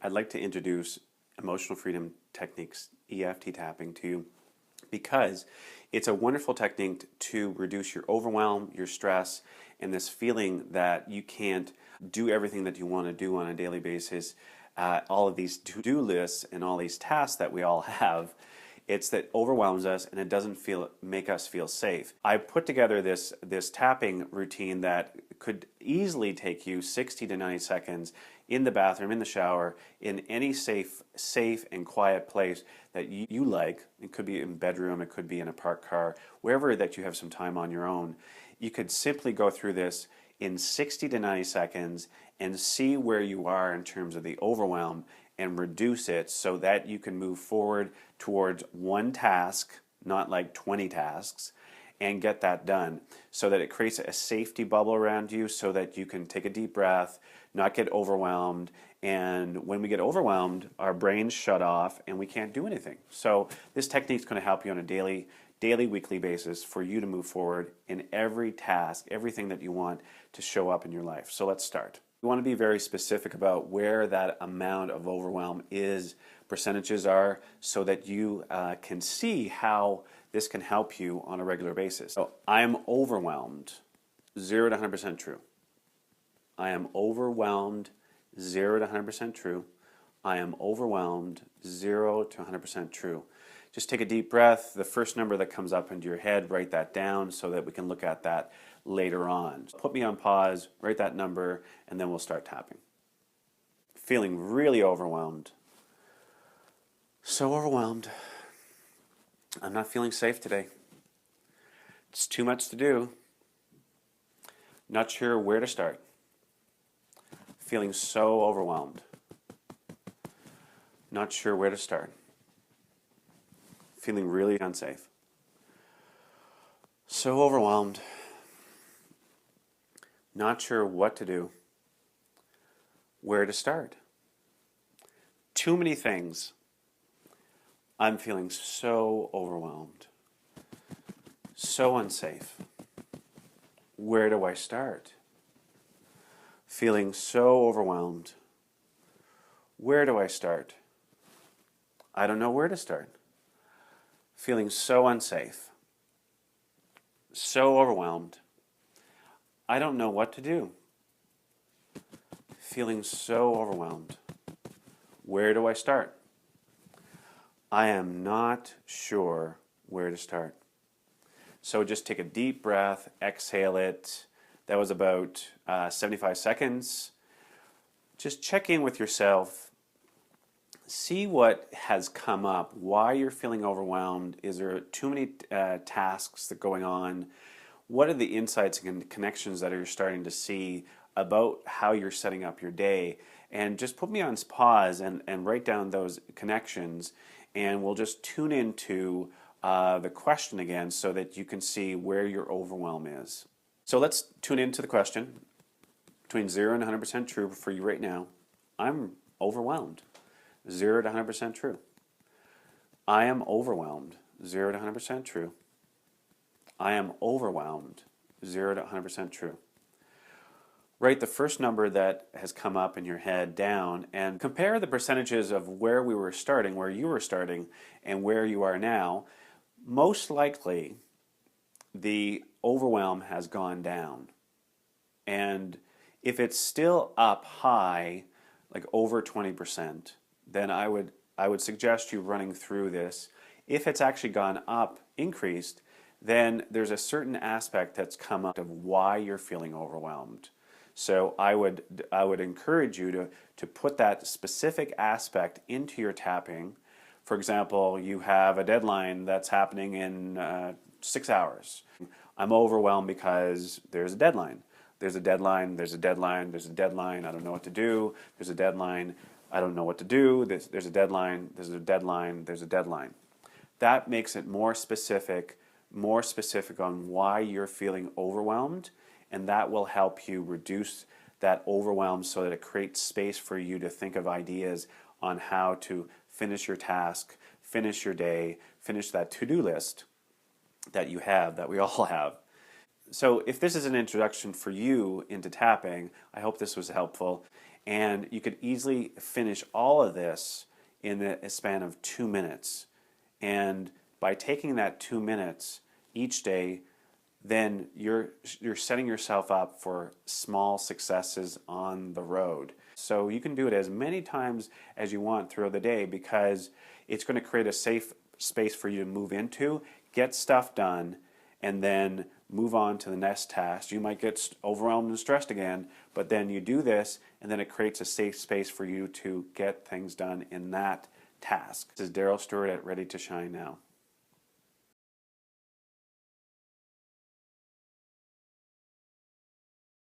I'd like to introduce emotional freedom techniques, EFT tapping, to you because it's a wonderful technique to reduce your overwhelm, your stress, and this feeling that you can't do everything that you want to do on a daily basis. All of these to-do lists and all these tasks that we all have, it's that overwhelms us and it doesn't make us feel safe. I put together this tapping routine that could easily take you 60 to 90 seconds in the bathroom, in the shower, in any safe and quiet place that you like. It could be in bedroom, it could be in a parked car, wherever that you have some time on your own. You could simply go through this in 60 to 90 seconds and see where you are in terms of the overwhelm and reduce it so that you can move forward towards one task, not like 20 tasks, and get that done so that it creates a safety bubble around you so that you can take a deep breath, not get overwhelmed. And when we get overwhelmed, our brains shut off and we can't do anything. So this technique is going to help you on a daily, weekly basis for you to move forward in every task, everything that you want to show up in your life. So let's start. You want to be very specific about where that amount of overwhelm is, percentages are, so that you can see how this can help you on a regular basis. So I am overwhelmed, 0 to 100% true. I am overwhelmed, 0 to 100% true. I am overwhelmed, 0 to 100% true. Just take a deep breath. The first number that comes up into your head, write that down so that we can look at that later on. Put me on pause, write that number, and then we'll start tapping. Feeling really overwhelmed. So overwhelmed. I'm not feeling safe today. It's too much to do. Not sure where to start. Feeling so overwhelmed. Not sure where to start. Feeling really unsafe. So overwhelmed. Not sure what to do. Where to start. Too many things. I'm feeling so overwhelmed. So unsafe. Where do I start? Feeling so overwhelmed. Where do I start? I don't know where to start. Feeling so unsafe. So overwhelmed. I don't know what to do. Feeling so overwhelmed. Where do I start? I am not sure where to start. So just take a deep breath, exhale it. That was about 75 seconds. Just check in with yourself. See what has come up, why you're feeling overwhelmed. Is there too many tasks that are going on? What are the insights and connections that you're starting to see about how you're setting up your day? And just put me on pause and write down those connections, and we'll just tune into the question again so that you can see where your overwhelm is. So let's tune into the question. Between 0 and 100% true for you right now. I'm overwhelmed. 0 to 100% true. I am overwhelmed. 0 to 100% true. I am overwhelmed. 0 to 100% true. Write the first number that has come up in your head down and compare the percentages of where we were starting, where you were starting, and where you are now. Most likely, the overwhelm has gone down. And if it's still up high, like over 20%, then I would suggest you running through this. If it's actually gone up, increased, then there's a certain aspect that's come up of why you're feeling overwhelmed. So I would encourage you to put that specific aspect into your tapping. For example, you have a deadline that's happening in 6 hours. I'm overwhelmed because there's a deadline. There's a deadline, there's a deadline, there's a deadline, I don't know what to do. There's a deadline, I don't know what to do. There's a deadline, there's a deadline, there's a deadline. That makes it more specific on why you're feeling overwhelmed, and that will help you reduce that overwhelm so that it creates space for you to think of ideas on how to finish your task, finish your day, finish that to-do list that you have, that we all have. So if this is an introduction for you into tapping, I hope this was helpful. And you could easily finish all of this in the span of 2 minutes. And by taking that 2 minutes each day, then you're setting yourself up for small successes on the road. So you can do it as many times as you want throughout the day, because it's going to create a safe space for you to move into, get stuff done, and then move on to the next task. You might get overwhelmed and stressed again, but then you do this, and then it creates a safe space for you to get things done in that task. This is Darryl Stewart at Ready to Shine Now.